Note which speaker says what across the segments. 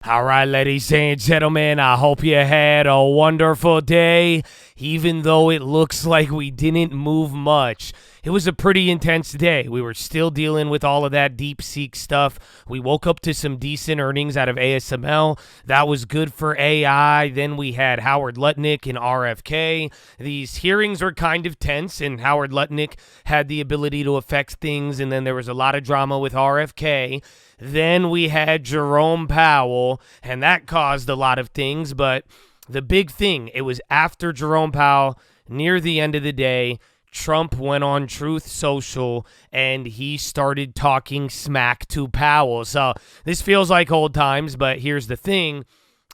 Speaker 1: All right, ladies and gentlemen, I hope you had a wonderful day. Even though it looks like we didn't move much, it was a pretty intense day. We were still dealing with all of that DeepSeek stuff. We woke up to some decent earnings out of ASML. That was good for AI. Then we had Howard Lutnick and RFK. These hearings were kind of tense, and Howard Lutnick had the ability to affect things, and then there was a lot of drama with RFK. Then we had Jerome Powell, and that caused a lot of things, but the big thing, it was after Jerome Powell, near the end of the day, Trump went on Truth Social, and he started talking smack to Powell. So this feels like old times, but here's the thing.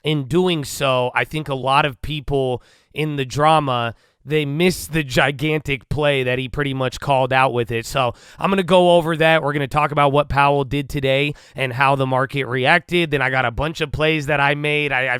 Speaker 1: In doing so, I think a lot of people in the drama, they missed the gigantic play that he pretty much called out with it. So I'm going to go over that. We're going to talk about what Powell did today and how the market reacted. Then I got a bunch of plays that I made. I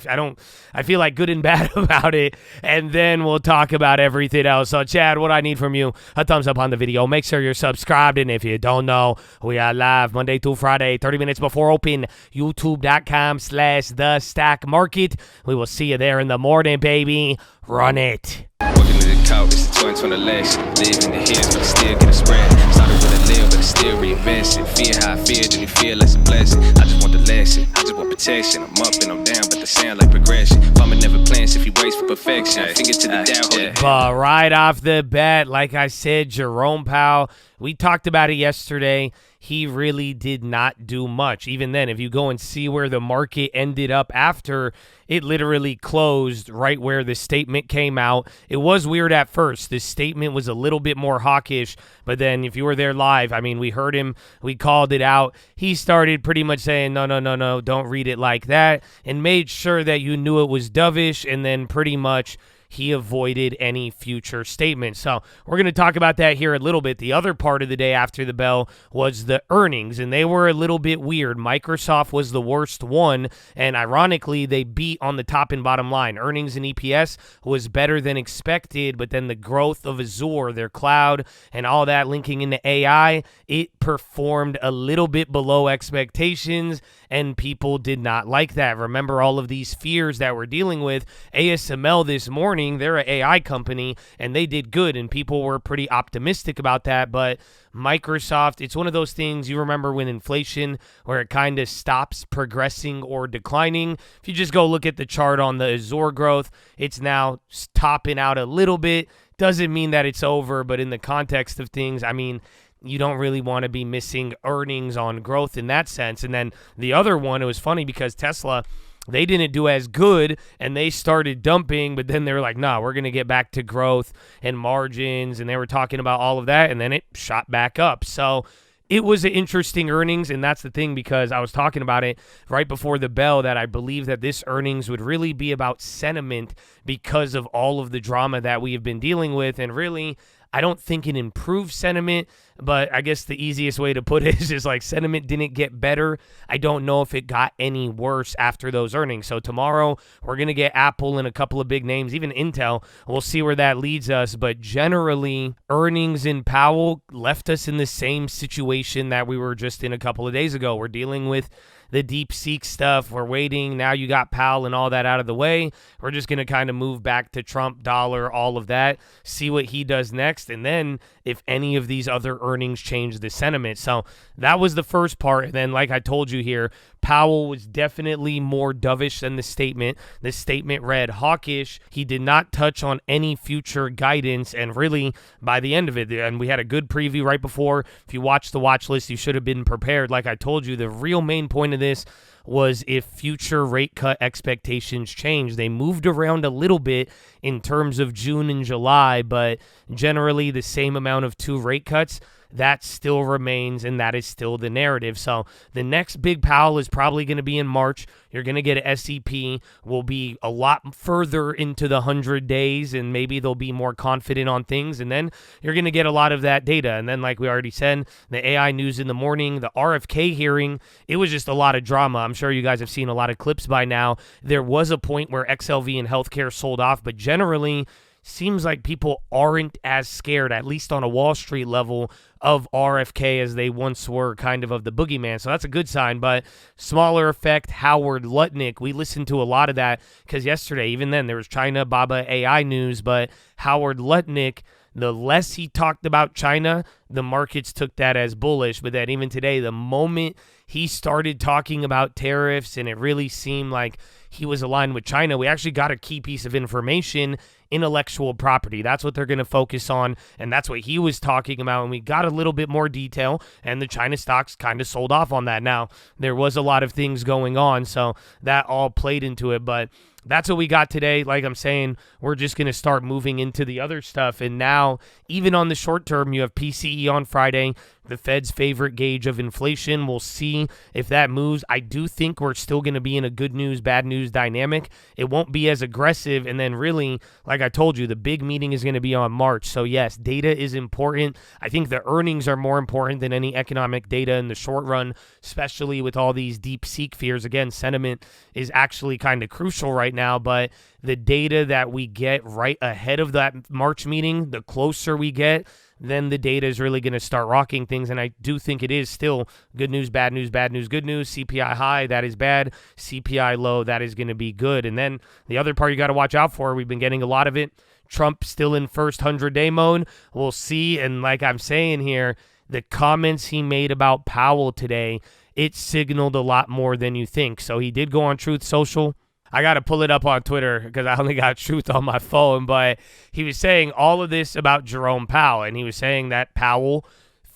Speaker 1: feel like good and bad about it. And then we'll talk about everything else. So Chad, what I need from you, a thumbs up on the video. Make sure you're subscribed. And if you don't know, we are live Monday through Friday, 30 minutes before open, youtube.com/The Stock Market. We will see you there in the morning, baby. Run it.
Speaker 2: Walking to the couch, it's the 2020 election. Live in the hills, but I still get a spread. Started with a live, but I still reinvest it. Feel how I feel, then you feel less a blessing. I just want the lesson, I just want protection. I'm up and I'm down, but they sound like progression. Farmer never plans if he waits for perfection. Finger to the down, hold it.
Speaker 1: But right off the bat, like I said, Jerome Powell, we talked about it yesterday. He really did not do much. Even then, if you go and see where the market ended up after, it literally closed right where the statement came out. It was weird at first. The statement was a little bit more hawkish, but then if you were there live, I mean, we heard him, we called it out. He started pretty much saying, no, don't read it like that, and made sure that you knew it was dovish, and then pretty much he avoided any future statements. So we're going to talk about that here a little bit. The other part of the day after the bell was the earnings, and they were a little bit weird. Microsoft was the worst one, and ironically, they beat on the top and bottom line. Earnings and EPS was better than expected, but then the growth of Azure, their cloud, and all that linking into AI, it performed a little bit below expectations, and people did not like that. Remember all of these fears that we're dealing with. ASML this morning, they're an AI company, and they did good, and people were pretty optimistic about that. But Microsoft, it's one of those things, you remember when inflation, where it kind of stops progressing or declining. If you just go look at the chart on the Azure growth, it's now topping out a little bit. Doesn't mean that it's over, but in the context of things, I mean, you don't really want to be missing earnings on growth in that sense. And then the other one, it was funny because Tesla, they didn't do as good, and they started dumping, but then they were like, nah, we're going to get back to growth and margins, and they were talking about all of that, and then it shot back up. So it was an interesting earnings, and that's the thing, because I was talking about it right before the bell that I believe that this earnings would really be about sentiment because of all of the drama that we have been dealing with, and really, I don't think it improved sentiment, but I guess the easiest way to put it is just like sentiment didn't get better. I don't know if it got any worse after those earnings. So tomorrow we're going to get Apple and a couple of big names, even Intel. We'll see where that leads us. But generally, earnings in Powell left us in the same situation that we were just in a couple of days ago. We're dealing with the DeepSeek stuff. We're waiting. Now you got Powell and all that out of the way. We're just going to kind of move back to Trump, dollar, all of that, see what he does next, and then if any of these other earnings change the sentiment. So that was the first part. And then, like I told you here, Powell was definitely more dovish than the statement. The statement read hawkish. He did not touch on any future guidance, and really, by the end of it, and we had a good preview right before. If you watched the watch list, you should have been prepared. Like I told you, the real main point of this was if future rate cut expectations change. They moved around a little bit in terms of June and July, but generally the same amount of 2 rate cuts. That still remains, and that is still the narrative. So the next big Powell is probably going to be in March. You're going to get an SEP. We'll be a lot further into the 100 days, and maybe they'll be more confident on things, and then you're going to get a lot of that data. And then, like we already said, the AI news in the morning, the RFK hearing, it was just a lot of drama. I'm sure you guys have seen a lot of clips by now. There was a point where XLV and healthcare sold off, but generally, seems like people aren't as scared, at least on a Wall Street level, of RFK as they once were, kind of the boogeyman. So that's a good sign. But smaller effect, Howard Lutnick, we listened to a lot of that because yesterday, even then, there was China, Baba, AI news. But Howard Lutnick, the less he talked about China, the markets took that as bullish. But then even today, the moment he started talking about tariffs and it really seemed like he was aligned with China, we actually got a key piece of information: intellectual property. That's what they're going to focus on, and that's what he was talking about, and we got a little bit more detail, and the China stocks kind of sold off on that. Now, there was a lot of things going on, so that all played into it, but that's what we got today. Like I'm saying, we're just going to start moving into the other stuff, and now, even on the short term, you have PCE on Friday, the Fed's favorite gauge of inflation. We'll see if that moves. I do think we're still going to be in a good news, bad news dynamic. It won't be as aggressive, and then really, like I told you, the big meeting is going to be on March. So yes, data is important. I think the earnings are more important than any economic data in the short run, especially with all these deep-seek fears. Again, sentiment is actually kind of crucial right now, but the data that we get right ahead of that March meeting, the closer we get, then the data is really going to start rocking things. And I do think it is still good news, bad news, bad news, good news. CPI high, that is bad. CPI low, that is going to be good. And then the other part you got to watch out for, we've been getting a lot of it, Trump still in first 100-day mode. We'll see. And like I'm saying here, the comments he made about Powell today, it signaled a lot more than you think. So he did go on Truth Social. I got to pull it up on Twitter because I only got Truth on my phone, but he was saying all of this about Jerome Powell, and he was saying that Powell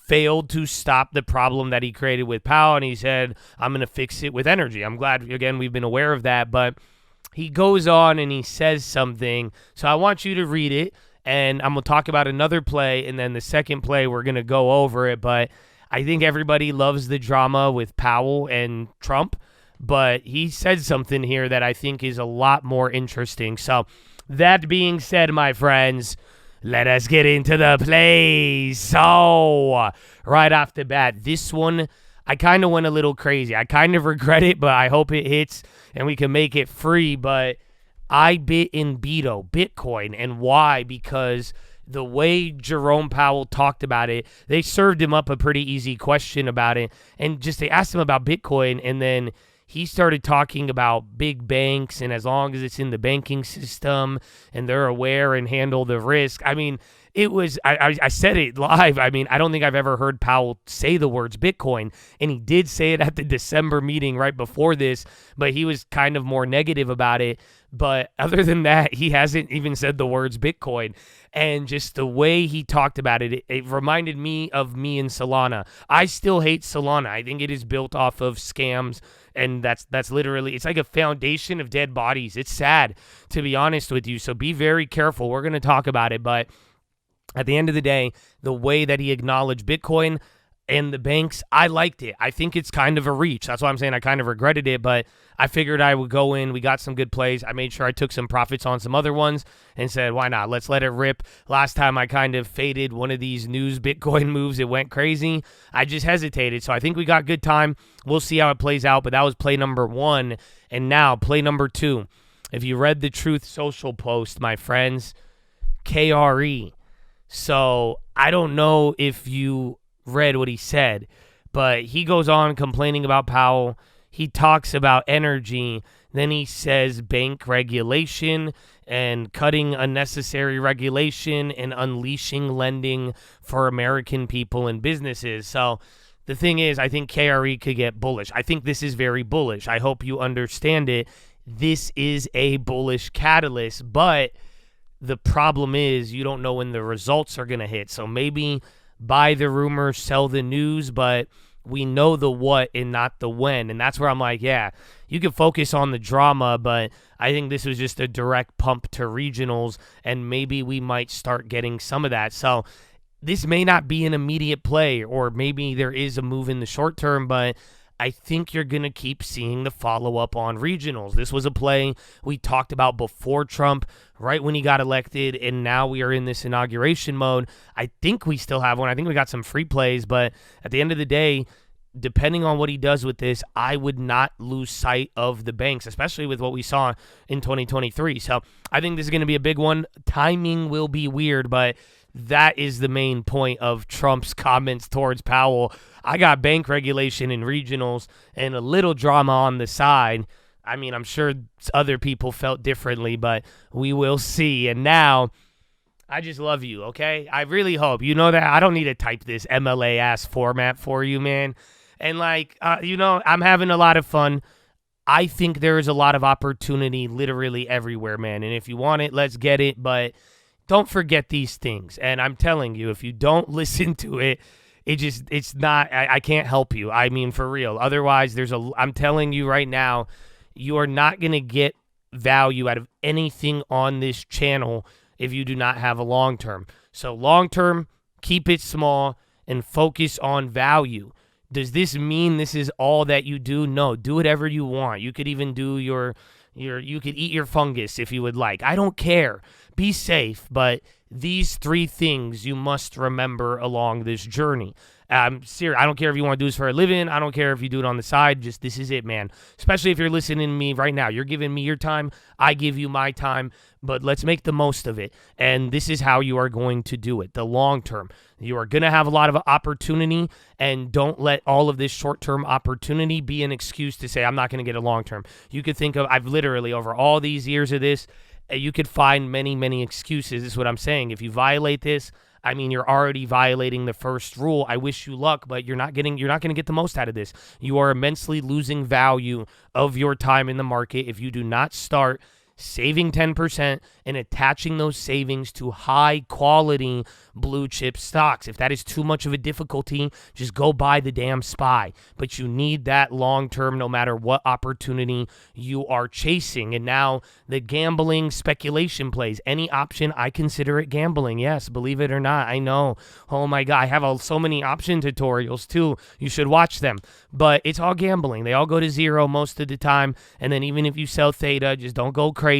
Speaker 1: failed to stop the problem that he created with Powell, and he said, I'm going to fix it with energy. I'm glad, again, we've been aware of that, but he goes on and he says something, so I want you to read it, and I'm going to talk about another play, and then the second play, we're going to go over it, but I think everybody loves the drama with Powell and Trump, but he said something here that I think is a lot more interesting. So that being said, my friends, let us get into the plays. So right off the bat, this one, I kind of went a little crazy. I kind of regret it, but I hope it hits and we can make it free. But I bit in Bitcoin. And why? Because the way Jerome Powell talked about it, they served him up a pretty easy question about it. And just they asked him about Bitcoin, and then he started talking about big banks, and as long as it's in the banking system and they're aware and handle the risk. I mean, it was, I said it live. I mean, I don't think I've ever heard Powell say the words Bitcoin, and he did say it at the December meeting right before this, but he was kind of more negative about it. But other than that, he hasn't even said the words Bitcoin. And just the way he talked about it, it reminded me of me and Solana. I still hate Solana. I think it is built off of scams, and that's literally, it's like a foundation of dead bodies. It's sad, to be honest with you. So be very careful. We're going to talk about it, but at the end of the day, the way that he acknowledged Bitcoin and the banks, I liked it. I think it's kind of a reach. That's why I'm saying I kind of regretted it, but I figured I would go in. We got some good plays. I made sure I took some profits on some other ones and said, why not? Let's let it rip. Last time I kind of faded one of these news Bitcoin moves. It went crazy. I just hesitated. So I think we got good time. We'll see how it plays out, but that was play number one. And now play number two. If you read the Truth Social post, my friends, KRE. So I don't know if you read what he said, but he goes on complaining about Powell. He talks about energy. Then he says bank regulation and cutting unnecessary regulation and unleashing lending for American people and businesses. So the thing is, I think KRE could get bullish. I think this is very bullish. I hope you understand it. This is a bullish catalyst, but the problem is you don't know when the results are going to hit. So maybe buy the rumor, sell the news, but we know the what and not the when. And that's where I'm like, yeah, you can focus on the drama, but I think this was just a direct pump to regionals, and maybe we might start getting some of that. So this may not be an immediate play, or maybe there is a move in the short term, but I think you're going to keep seeing the follow-up on regionals. This was a play we talked about before Trump, right when he got elected, and now we are in this inauguration mode. I think we still have one. I think we got some free plays, but at the end of the day, depending on what he does with this, I would not lose sight of the banks, especially with what we saw in 2023. So I think this is going to be a big one. Timing will be weird, but that is the main point of Trump's comments towards Powell. I got bank regulation in regionals and a little drama on the side. I mean, I'm sure other people felt differently, but we will see. And now, I just love you, okay? I really hope. You know that I don't need to type this MLA-ass format for you, man. And, I'm having a lot of fun. I think there is a lot of opportunity literally everywhere, man. And if you want it, let's get it. But don't forget these things. And I'm telling you, if you don't listen to it, it's not, I can't help you. I mean, for real. Otherwise, I'm telling you right now, you are not going to get value out of anything on this channel if you do not have a long term. So long term, keep it small and focus on value. Does this mean this is all that you do? No, do whatever you want. You could even do you could eat your fungus if you would like. I don't care. Be safe, but these 3 things you must remember along this journey. I'm serious. I don't care if you want to do this for a living. I don't care if you do it on the side. Just this is it, man. Especially if you're listening to me right now. You're giving me your time. I give you my time. But let's make the most of it. And this is how you are going to do it, the long term. You are going to have a lot of opportunity, and don't let all of this short-term opportunity be an excuse to say, I'm not going to get a long-term. You could think of, I've literally, over all these years of this, you could find many, many excuses. This is what I'm saying. If you violate this, I mean, you're already violating the first rule. I wish you luck, but you're not going to get the most out of this. You are immensely losing value of your time in the market if you do not start saving 10% and attaching those savings to high quality blue chip stocks. If that is too much of a difficulty, just go buy the damn SPY. But you need that long term no matter what opportunity you are chasing. And now the gambling speculation plays. Any option, I consider it gambling. Yes, believe it or not. I know. Oh my God. I have so many option tutorials too. You should watch them. But it's all gambling. They all go to zero most of the time. And then even if you sell theta, just don't go crazy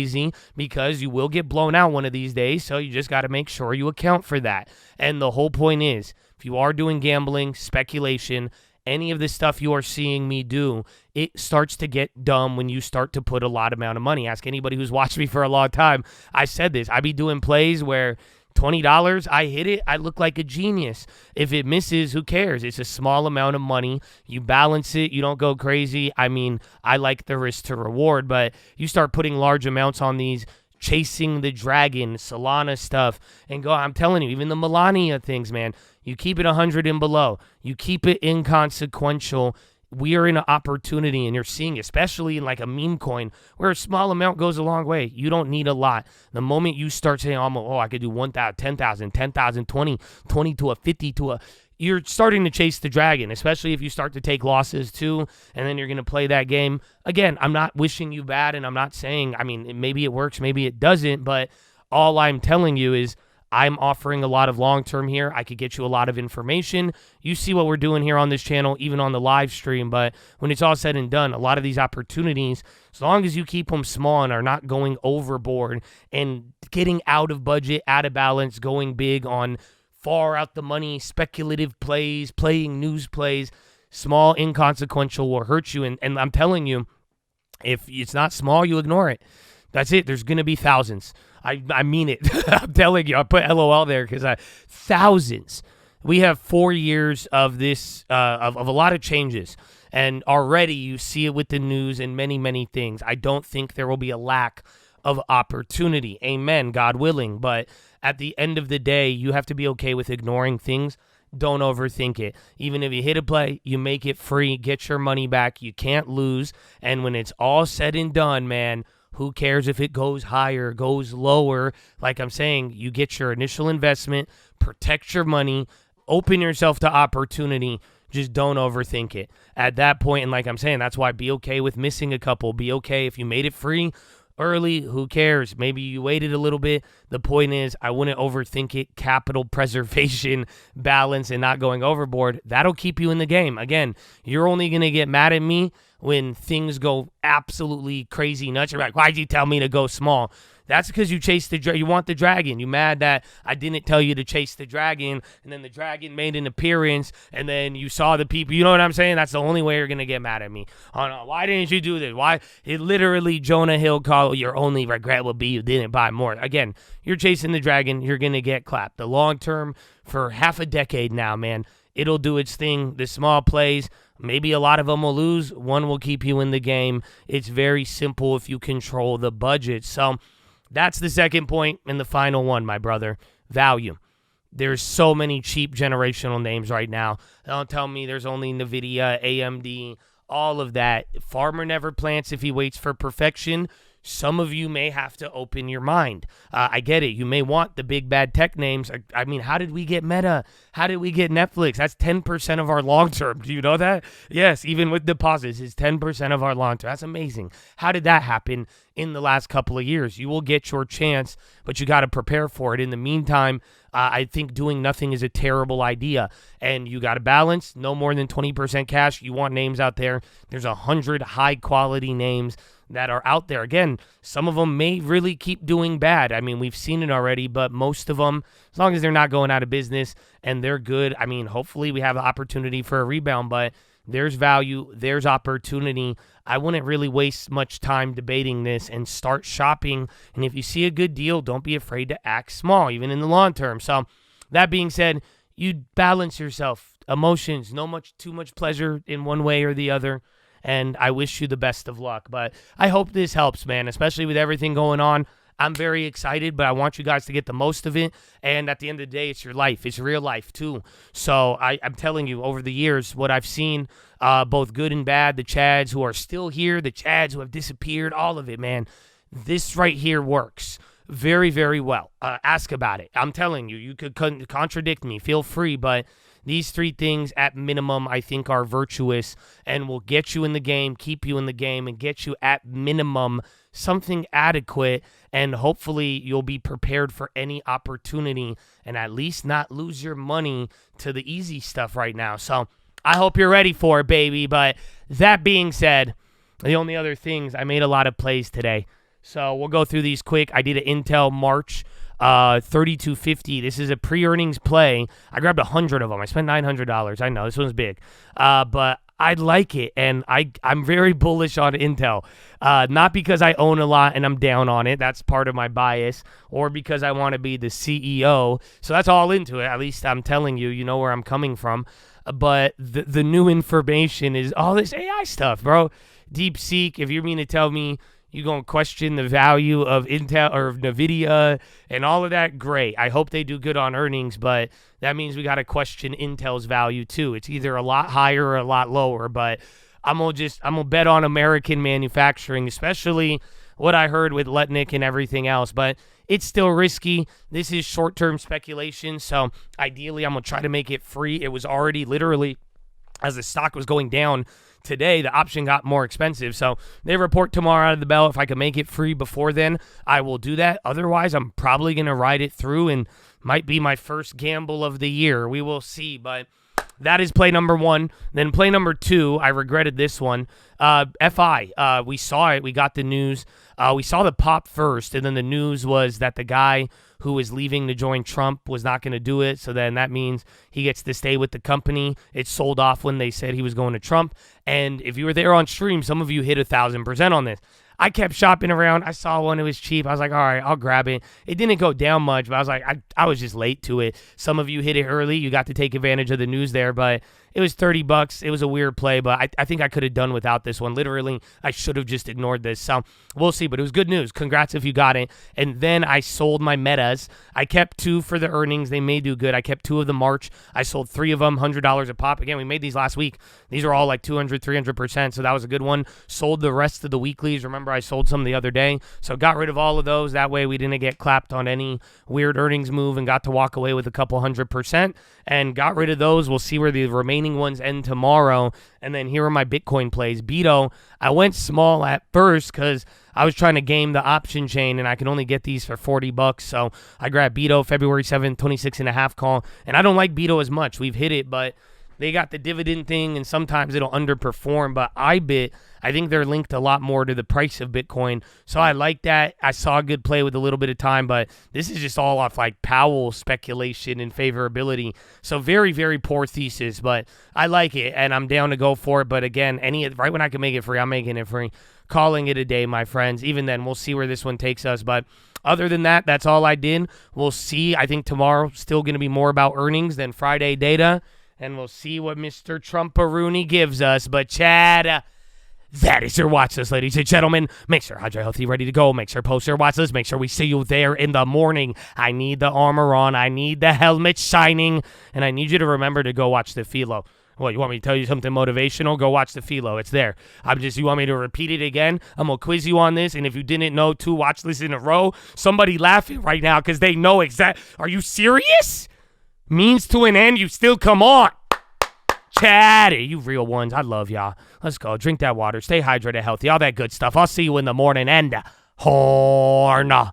Speaker 1: because you will get blown out one of these days. So you just got to make sure you account for that. And the whole point is, if you are doing gambling, speculation, any of the stuff you are seeing me do, it starts to get dumb when you start to put a lot amount of money. Ask anybody who's watched me for a long time. I said this. I be doing plays where $20, I hit it, I look like a genius. If it misses, who cares? It's a small amount of money. You balance it. You don't go crazy. I mean, I like the risk to reward, but you start putting large amounts on these chasing the dragon, Solana stuff, and I'm telling you, even the Melania things, man, you keep it 100 and below. You keep it inconsequential. We are in an opportunity, and you're seeing, especially in like a meme coin, where a small amount goes a long way. You don't need a lot. The moment you start saying, I could do 1,000, 10,000, 10,000, 20 to a 50 to a... You're starting to chase the dragon, especially if you start to take losses too, and then you're going to play that game. Again, I'm not wishing you bad, and I'm not saying, maybe it works, maybe it doesn't, but all I'm telling you is I'm offering a lot of long-term here. I could get you a lot of information. You see what we're doing here on this channel, even on the live stream, but when it's all said and done, a lot of these opportunities, as long as you keep them small and are not going overboard and getting out of budget, out of balance, going big on far out the money, speculative plays, playing news plays, small, inconsequential will hurt you. And I'm telling you, if it's not small, you ignore it. That's it. There's going to be thousands. I mean it. I'm telling you. I put LOL there because thousands. We have 4 years of this, of a lot of changes. And already you see it with the news and many, many things. I don't think there will be a lack of opportunity. Amen, God willing. But at the end of the day, you have to be okay with ignoring things. Don't overthink it. Even if you hit a play, you make it free, get your money back. You can't lose. And when it's all said and done, man, who cares if it goes higher, goes lower? Like I'm saying, you get your initial investment, protect your money, open yourself to opportunity. Just don't overthink it. At that point, and like I'm saying, that's why be okay with missing a couple. Be okay if you made it free early, who cares? Maybe you waited a little bit. The point is, I wouldn't overthink it. Capital preservation, balance, and not going overboard. That'll keep you in the game. Again, you're only going to get mad at me when things go absolutely crazy nuts. You're like, why'd you tell me to go small? That's because you chase you want the dragon. You mad that I didn't tell you to chase the dragon, and then the dragon made an appearance, and then you saw the people. You know what I'm saying? That's the only way you're gonna get mad at me. Oh no, why didn't you do this? Why? It literally Jonah Hill called your only regret will be you didn't buy more. Again, you're chasing the dragon. You're gonna get clapped. The long term for half a decade now, man. It'll do its thing. The small plays, maybe a lot of them will lose. One will keep you in the game. It's very simple if you control the budget. So that's the second point, and the final one, my brother. Value. There's so many cheap generational names right now. Don't tell me there's only NVIDIA, AMD, all of that. Farmer never plants if he waits for perfection. Some of you may have to open your mind. I get it. You may want the big bad tech names. I mean, how did we get Meta? How did we get Netflix? That's 10% of our long term. Do you know that? Yes, even with deposits, it's 10% of our long term. That's amazing. How did that happen in the last couple of years? You will get your chance, but you got to prepare for it. In the meantime, I think doing nothing is a terrible idea, and you got to balance. No more than 20% cash. You want names out there. There's 100 high-quality names that are out there. Again, some of them may really keep doing bad. I mean, we've seen it already, but most of them, as long as they're not going out of business and they're good, I mean, hopefully we have the opportunity for a rebound, but there's value, there's opportunity. I wouldn't really waste much time debating this and start shopping. And if you see a good deal, don't be afraid to act small, even in the long term. So that being said, you balance yourself. Emotions, too much pleasure in one way or the other. And I wish you the best of luck. But I hope this helps, man, especially with everything going on. I'm very excited, but I want you guys to get the most of it. And at the end of the day, it's your life. It's real life, too. So I'm telling you, over the years, what I've seen, both good and bad, the Chads who are still here, the Chads who have disappeared, all of it, man. This right here works very, very well. Ask about it. I'm telling you, you could contradict me. Feel free, but these three things at minimum I think are virtuous and will get you in the game, keep you in the game, and get you at minimum something adequate, and hopefully you'll be prepared for any opportunity and at least not lose your money to the easy stuff right now. So I hope you're ready for it, baby. But that being said, the only other things, I made a lot of plays today. So we'll go through these quick. I did an Intel March 3250. This is a pre-earnings play. I grabbed 100 of them. I spent $900. I know this one's big, but I like it, and I'm very bullish on Intel. Not because I own a lot and I'm down on it. That's part of my bias, or because I want to be the CEO. So that's all into it. At least I'm telling you, you know where I'm coming from. But the new information is all this AI stuff, bro. DeepSeek. If you mean to tell me you're going to question the value of Intel or NVIDIA and all of that, great. I hope they do good on earnings, but that means we got to question Intel's value too. It's either a lot higher or a lot lower, but I'm going to bet on American manufacturing, especially what I heard with Letnick and everything else, but it's still risky. This is short-term speculation, so ideally I'm going to try to make it free. It was already literally, as the stock was going down today, the option got more expensive. So they report tomorrow out of the bell. If I can make it free before then, I will do that. Otherwise, I'm probably going to ride it through and might be my first gamble of the year. We will see, but that is play number one. Then play number two, I regretted this one. FI, we saw it. We got the news. We saw the pop first, and then the news was that the guy who is leaving to join Trump was not going to do it. So then that means he gets to stay with the company. It sold off when they said he was going to Trump. And if you were there on stream, some of you hit 1,000% on this. I kept shopping around. I saw one. It was cheap. I was like, all right, I'll grab it. It didn't go down much, but I was like, I was just late to it. Some of you hit it early. You got to take advantage of the news there, but it was $30. It was a weird play, but I think I could have done without this one. Literally, I should have just ignored this. So we'll see, but it was good news. Congrats if you got it. And then I sold my metas. I kept two for the earnings. They may do good. I kept two of the March. I sold three of them, $100 a pop. Again, we made these last week. These are all like 200, 300%, so that was a good one. Sold the rest of the weeklies. Remember, I sold some the other day, so got rid of all of those. That way we didn't get clapped on any weird earnings move and got to walk away with a couple 100% and got rid of those. We'll see where the remaining ones end tomorrow. And then here are my Bitcoin plays. Beto, I went small at first because I was trying to game the option chain, and I could only get these for $40. So I grabbed Beto February 7th, 26.5 call. And I don't like Beto as much. We've hit it, but they got the dividend thing, and sometimes it'll underperform. But I think they're linked a lot more to the price of Bitcoin. So I like that. I saw a good play with a little bit of time, but this is just all off like Powell speculation and favorability. So very, very poor thesis, but I like it, and I'm down to go for it. But again, right when I can make it free, I'm making it free. Calling it a day, my friends. Even then, we'll see where this one takes us. But other than that, that's all I did. We'll see. I think tomorrow still going to be more about earnings than Friday data, and we'll see what Mr. Trump-a-Rooney gives us. But Chad, that is your watch list, ladies and gentlemen. Make sure Hydra Healthy ready to go. Make sure post your watch list. Make sure we see you there in the morning. I need the armor on. I need the helmet shining, and I need you to remember to go watch the Philo. What, you want me to tell you something motivational? Go watch the Philo. It's there. You want me to repeat it again? I'm going to quiz you on this, and if you didn't know 2 watch lists in a row, somebody laughing right now because they know exactly. Are you serious? Means to an end, you still come on. Chad, you real ones. I love y'all. Let's go. Drink that water. Stay hydrated, healthy, all that good stuff. I'll see you in the morning, and horn.